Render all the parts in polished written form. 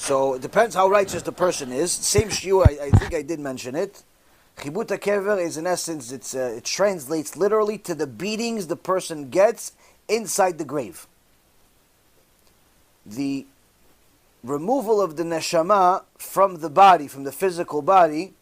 So it depends how righteous the person is. Same shiur, I think I did mention it. Chibut Hakever is in essence, it translates literally to the beatings the person gets inside the grave. The removal of the neshama from the body, from the physical body,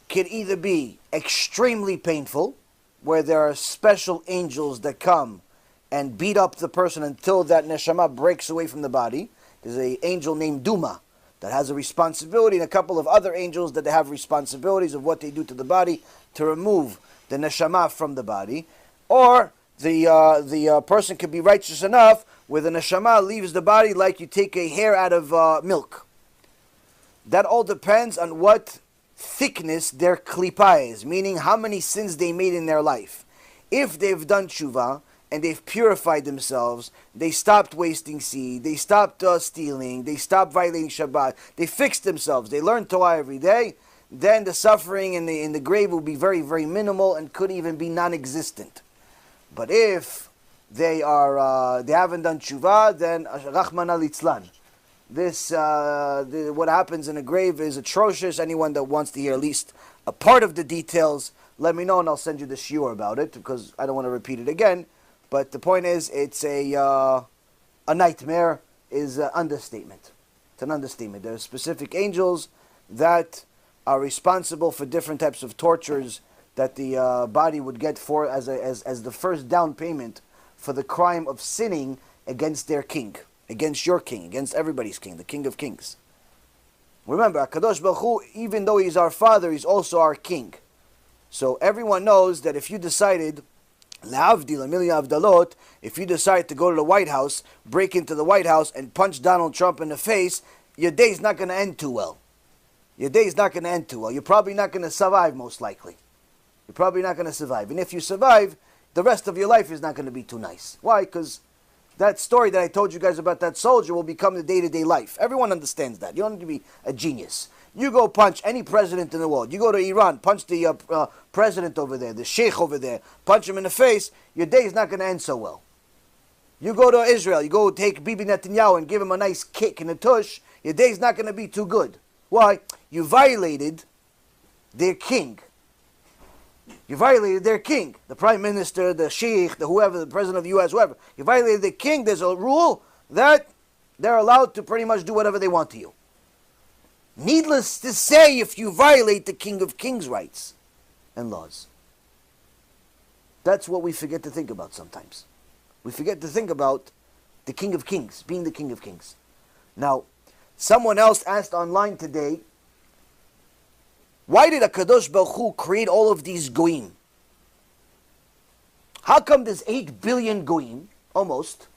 can either be extremely painful, where there are special angels that come and beat up the person until that neshama breaks away from the body. There's an angel named Duma that has a responsibility, and a couple of other angels that have responsibilities of what they do to the body to remove the neshama from the body. Or the person can be righteous enough where the neshama leaves the body like you take a hair out of milk. That all depends on what thickness their klipa is, meaning how many sins they made in their life. If they've done tshuva and they've purified themselves, they stopped wasting seed, they stopped stealing, they stopped violating Shabbat, they fixed themselves, they learned Torah every day, then the suffering in the grave will be very, very minimal and could even be non-existent. But if they haven't done tshuva, then Rachmana litzlan. What happens in a grave is atrocious. Anyone that wants to hear at least a part of the details, let me know and I'll send you the shiur about it, because I don't want to repeat it again. But the point is, it's a nightmare is an understatement. It's an understatement. There are specific angels that are responsible for different types of tortures that the body would get for as the first down payment for the crime of sinning against their king, against your king, against everybody's king, the King of Kings. Remember, HaKadosh Baruch Hu, even though He's our Father, He's also our King. So everyone knows that if you decided, La'avdil, a million avdalot, if you decide to go to the White House, break into the White House and punch Donald Trump in the face, your day's not going to end too well. Your day's not going to end too well. You're probably not going to survive, most likely. You're probably not going to survive. And if you survive, the rest of your life is not going to be too nice. Why? Because that story that I told you guys about that soldier will become the day-to-day life. Everyone understands that. You don't need to be a genius. You go punch any president in the world. You go to Iran, punch the president over there, the sheikh over there, punch him in the face, your day is not going to end so well. You go to Israel, you go take Bibi Netanyahu and give him a nice kick in the tush, your day is not going to be too good. Why? You violated their king. You violated their king, the prime minister, the sheikh, the whoever, the president of the U.S., whoever. You violated the king. There's a rule that they're allowed to pretty much do whatever they want to you. Needless to say, if you violate the King of Kings' rights and laws. That's what we forget to think about sometimes. We forget to think about the King of Kings, being the King of Kings. Now, someone else asked online today, why did HaKadosh Baruch Hu create all of these goyim? How come there's 8 billion goyim, almost,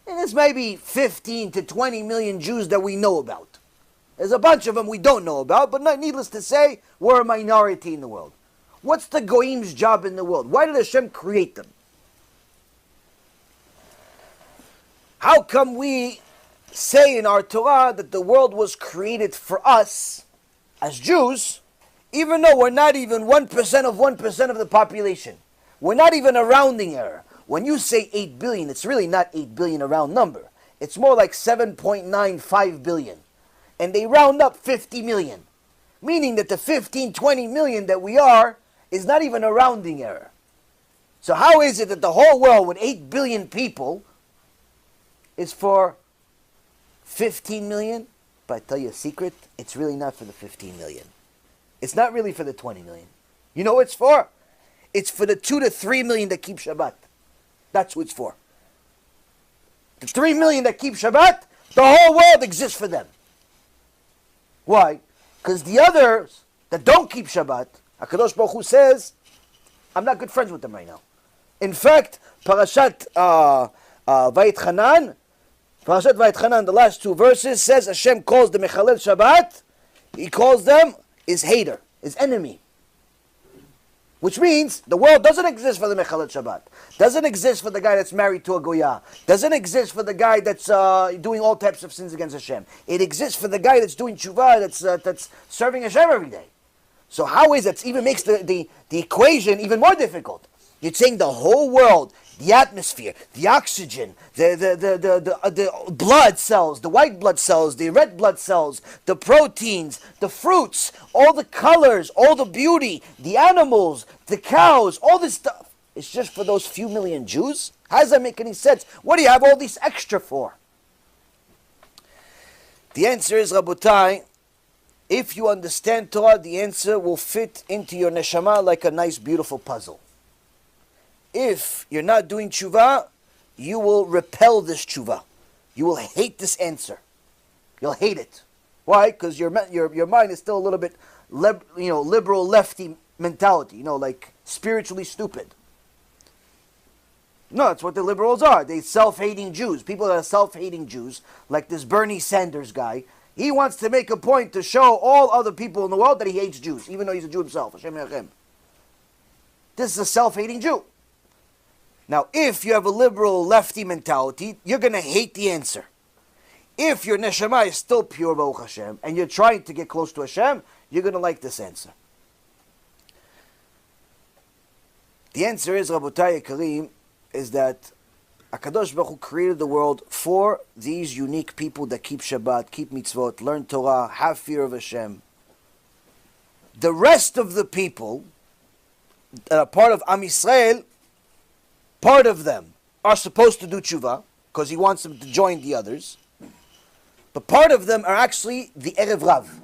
and there's maybe 15 to 20 million Jews that we know about? There's a bunch of them we don't know about, but needless to say, we're a minority in the world. What's the goyim's job in the world? Why did Hashem create them? How come we say in our Torah that the world was created for us as Jews, even though we're not even 1% of 1% of the population? We're not even a rounding error. When you say 8 billion, it's really not 8 billion a round number. It's more like 7.95 billion. And they round up 50 million. Meaning that the 15, 20 million that we are is not even a rounding error. So how is it that the whole world with 8 billion people is for 15 million? But I tell you a secret, it's really not for the 15 million. It's not really for the 20 million. You know what it's for? It's for the 2 to 3 million that keep Shabbat. That's what it's for. The 3 million that keep Shabbat, the whole world exists for them. Why? Because the others that don't keep Shabbat, HaKadosh Baruch Hu says, I'm not good friends with them right now. In fact, Parashat Vayetchanan, the last 2 verses, says Hashem calls the Mechalel Shabbat, He calls them his hater, his enemy. Which means the world doesn't exist for the Mechalel Shabbat. Doesn't exist for the guy that's married to a Goya. Doesn't exist for the guy that's doing all types of sins against Hashem. It exists for the guy that's doing tshuva, that's serving Hashem every day. So how is it? It even makes the equation even more difficult. You're saying the whole world the atmosphere, the oxygen, the blood cells, the white blood cells, the red blood cells, the proteins, the fruits, all the colors, all the beauty, the animals, the cows, all this stuff. It's just for those few million Jews? How does that make any sense? What do you have all this extra for? The answer is, Rabotai, if you understand Torah, the answer will fit into your neshama like a nice, beautiful puzzle. If you're not doing tshuva, you will repel this tshuva. You will hate this answer. You'll hate it. Why? Because your mind is still a little bit, liberal lefty mentality. Like spiritually stupid. No, that's what the liberals are. They self-hating Jews. People that are self-hating Jews, like this Bernie Sanders guy, he wants to make a point to show all other people in the world that he hates Jews, even though he's a Jew himself. Hashem Yachem. This is a self-hating Jew. Now, if you have a liberal lefty mentality, you're going to hate the answer. If your neshama is still pure, Baruch Hashem, and you're trying to get close to Hashem, you're going to like this answer. The answer is, Rabotai Kareem, is that HaKadosh Baruch Hu created the world for these unique people that keep Shabbat, keep mitzvot, learn Torah, have fear of Hashem. The rest of the people that are part of Am Yisrael, part of them are supposed to do tshuva, because he wants them to join the others. But part of them are actually the Erev Rav.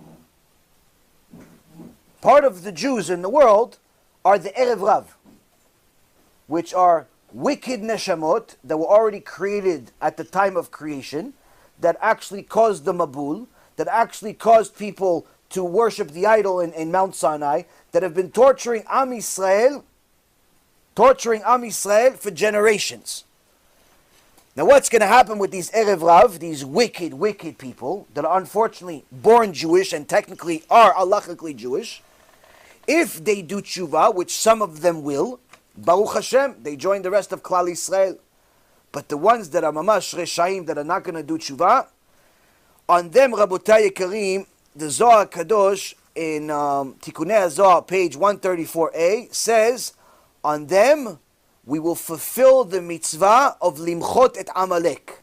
Part of the Jews in the world are the Erev Rav, which are wicked neshamot that were already created at the time of creation, that actually caused the Mabul, that actually caused people to worship the idol in Mount Sinai, that have been torturing Am Yisrael for generations. Now what's going to happen with these Erev Rav, these wicked, wicked people that are unfortunately born Jewish and technically are halachically Jewish? If they do tshuva, which some of them will, Baruch Hashem, they join the rest of Klal Yisrael. But the ones that are mamash reshaim, that are not going to do tshuva, on them, Rabotai Kareem, the Zohar Kadosh in Tikunei HaZohar, page 134a, says, on them, we will fulfill the mitzvah of limchot et Amalek.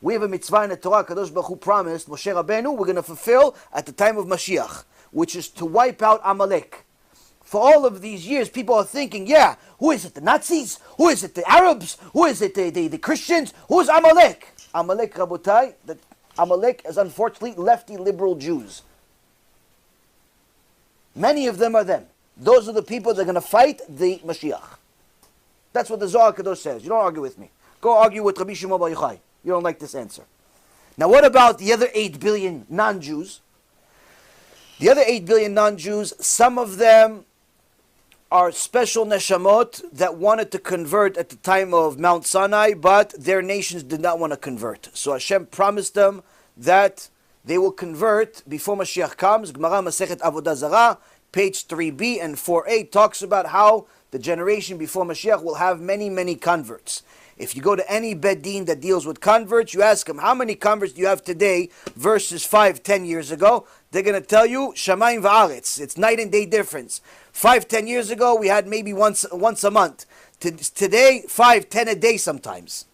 We have a mitzvah in the Torah, Kadosh Baruch Hu promised, Moshe Rabbeinu, we're going to fulfill at the time of Mashiach, which is to wipe out Amalek. For all of these years, people are thinking, yeah, who is it, the Nazis? Who is it, the Arabs? Who is it, the Christians? Who is Amalek? Amalek, Rabotai, Amalek is unfortunately lefty liberal Jews. Many of them are them. Those are the people that are going to fight the Mashiach. That's what the Zohar Kadosh says. You don't argue with me. Go argue with Rabbi Shimon Bar Yochai. You don't like this answer. Now what about the other 8 billion non-Jews? The other 8 billion non-Jews, some of them are special neshamot that wanted to convert at the time of Mount Sinai, but their nations did not want to convert. So Hashem promised them that they will convert before Mashiach comes. Gemara Masechet Avodah Zarah, page 3b and 4a, talks about how the generation before Mashiach will have many, many converts. If you go to any Bedin that deals with converts, you ask them, how many converts do you have today versus 5-10 years ago? They're going to tell you, Shamayim va'aretz. It's night and day difference. 5-10 years ago, we had maybe once a month. Today, 5-10 a day sometimes.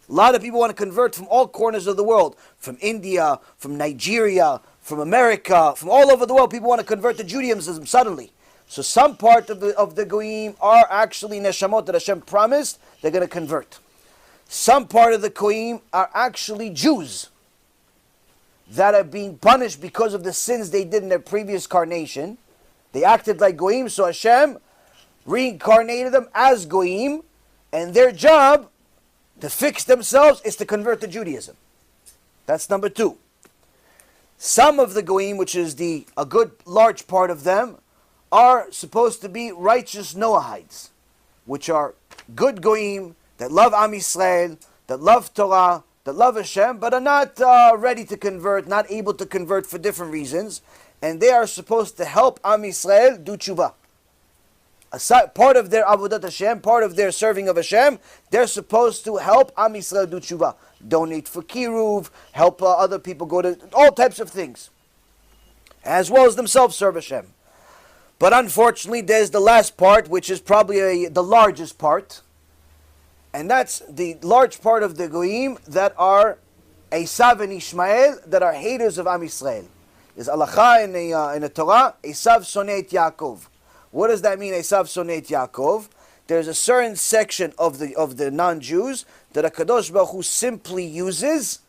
A lot of people want to convert from all corners of the world. From India, from Nigeria, from America, from all over the world. People want to convert to Judaism suddenly. So some part of the Goyim are actually neshamot that Hashem promised they're going to convert. Some part of the Goyim are actually Jews that are being punished because of the sins they did in their previous carnation. They acted like Goyim, so Hashem reincarnated them as Goyim, and their job to fix themselves is to convert to Judaism. That's number 2. Some of the Goyim, which is a good large part of them, are supposed to be righteous Noahides, which are good Goyim that love Am Yisrael, that love Torah, that love Hashem, but are not ready to convert, not able to convert for different reasons, and they are supposed to help Am Yisrael do tshuva. Part of their avodat Hashem, part of their serving of Hashem, they're supposed to help Am Yisrael do tshuva, donate for kiruv, help other people go to all types of things, as well as themselves serve Hashem. But unfortunately, there's the last part, which is probably the largest part, And that's the large part of the Goyim that are Esav and Ishmael, that are haters of Am Yisrael. Is halacha in the Torah, Esav sonei Yaakov. What does that mean, Esav sonei Yaakov? There's a certain section of the non-Jews that HaKadosh Baruch Hu simply uses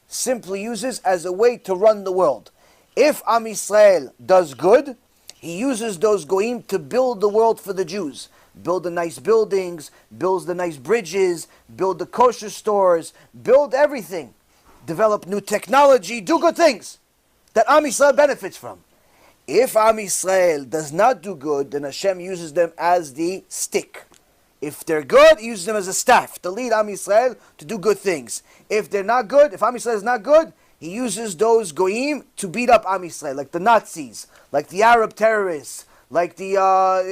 as a way to run the world. If Am Yisrael does good, he uses those Goyim to build the world for the Jews. Build the nice buildings, builds the nice bridges, build the kosher stores, build everything. Develop new technology, do good things that Am Yisrael benefits from. If Am Yisrael does not do good, then Hashem uses them as the stick. If they're good, he uses them as a staff to lead Am Yisrael to do good things. If they're not good, if Am Yisrael is not good, he uses those Goyim to beat up Am Yisrael, like the Nazis, like the Arab terrorists, like the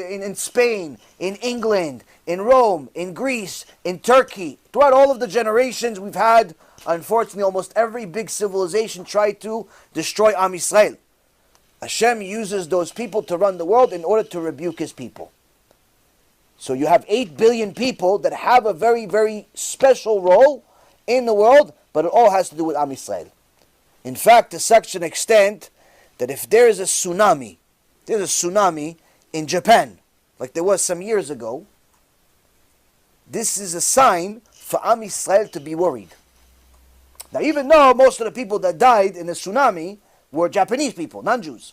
in Spain, in England, in Rome, in Greece, in Turkey. Throughout all of the generations we've had, unfortunately, almost every big civilization tried to destroy Am Yisrael. Hashem uses those people to run the world in order to rebuke his people. So you have 8 billion people that have a very, very special role in the world, but it all has to do with Am Yisrael. In fact, to such an extent that if there is a tsunami, in Japan, like there was some years ago, this is a sign for Am Yisrael to be worried. Now, even though most of the people that died in the tsunami were Japanese people, non-Jews,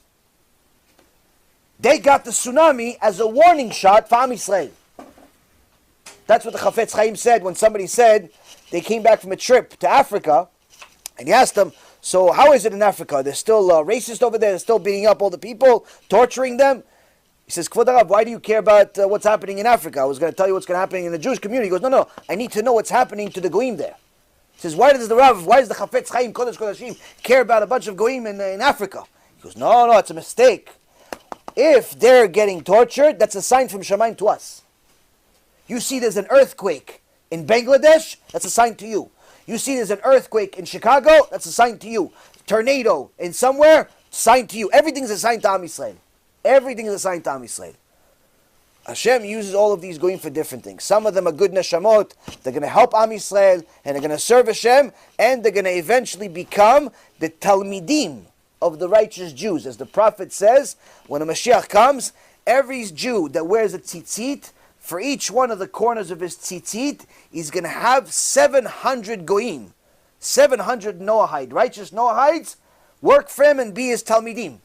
they got the tsunami as a warning shot for Am Yisrael. That's what the Chafetz Chaim said when somebody said they came back from a trip to Africa, and he asked them, so how is it in Africa? They're still racist over there, they're still beating up all the people, torturing them. He says, Kvod Harav, why do you care about what's happening in Africa? I was going to tell you what's going to happen in the Jewish community. He goes, no, I need to know what's happening to the Goyim there. He says, why does the Chafetz Chaim Kodesh Kodashim care about a bunch of Goyim in Africa? He goes, no, it's a mistake. If they're getting tortured, that's a sign from Shamayim to us. You see there's an earthquake in Bangladesh, that's a sign to you. You see there's an earthquake in Chicago, that's a sign to you. Tornado in somewhere, sign to you. Everything's a sign to Am Yisrael. Everything is a sign to Am Yisrael. Hashem uses all of these going for different things. Some of them are good neshamot. They're going to help Am Yisrael, and they're going to serve Hashem, and they're going to eventually become the Talmidim of the righteous Jews. As the prophet says, when a Mashiach comes, every Jew that wears a tzitzit, for each one of the corners of his tzitzit, he's going to have 700 goyim, 700 Noahide, righteous Noahides, work for him and be his Talmidim.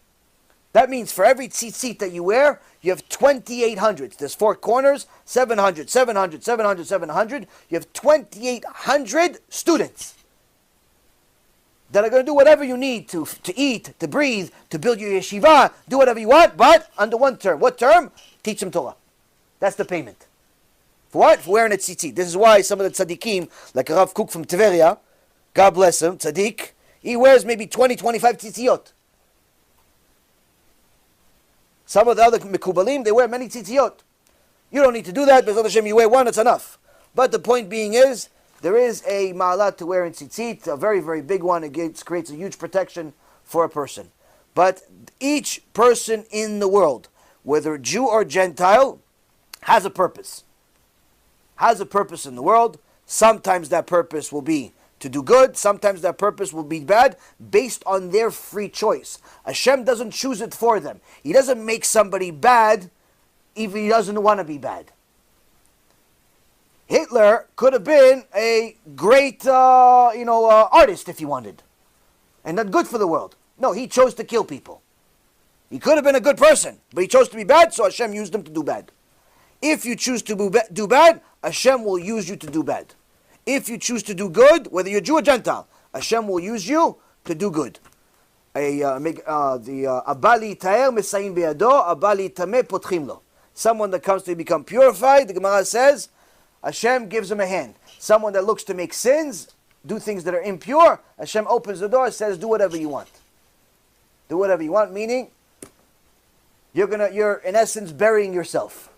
That means for every tzitzit that you wear, you have 2,800. There's 4 corners, 700, 700, 700, 700. You have 2,800 students that are going to do whatever you need to eat, to breathe, to build your yeshiva, do whatever you want, but under one term. What term? Teach them Torah. That's the payment. For what? For wearing a tzitzit. This is why some of the tzaddikim, like Rav Kook from Tveria, God bless him, tzaddik, he wears maybe 20, 25 tzitziyot. Some of the other mekubalim, they wear many tzitziyot. You don't need to do that, B'ezrat Hashem, you wear one, it's enough. But the point being is, there is a ma'alat to wear in tzitzit, a very, very big one. It creates a huge protection for a person. But each person in the world, whether Jew or Gentile, has a purpose. Has a purpose in the world. Sometimes that purpose will be to do good. Sometimes that purpose will be bad, based on their free choice. Hashem doesn't choose it for them. He doesn't make somebody bad if he doesn't want to be bad. Hitler could have been a great, artist if he wanted, and not good for the world. No, he chose to kill people. He could have been a good person, but he chose to be bad, so Hashem used him to do bad. If you choose to do bad, Hashem will use you to do bad. If you choose to do good, whether you're Jew or Gentile, Hashem will use you to do good. Abali taer mesayim beyado, abali tameh potchim lo. Someone that comes to become purified, the Gemara says, Hashem gives him a hand. Someone that looks to make sins, do things that are impure, Hashem opens the door, says, do whatever you want. Do whatever you want, meaning, you're in essence burying yourself.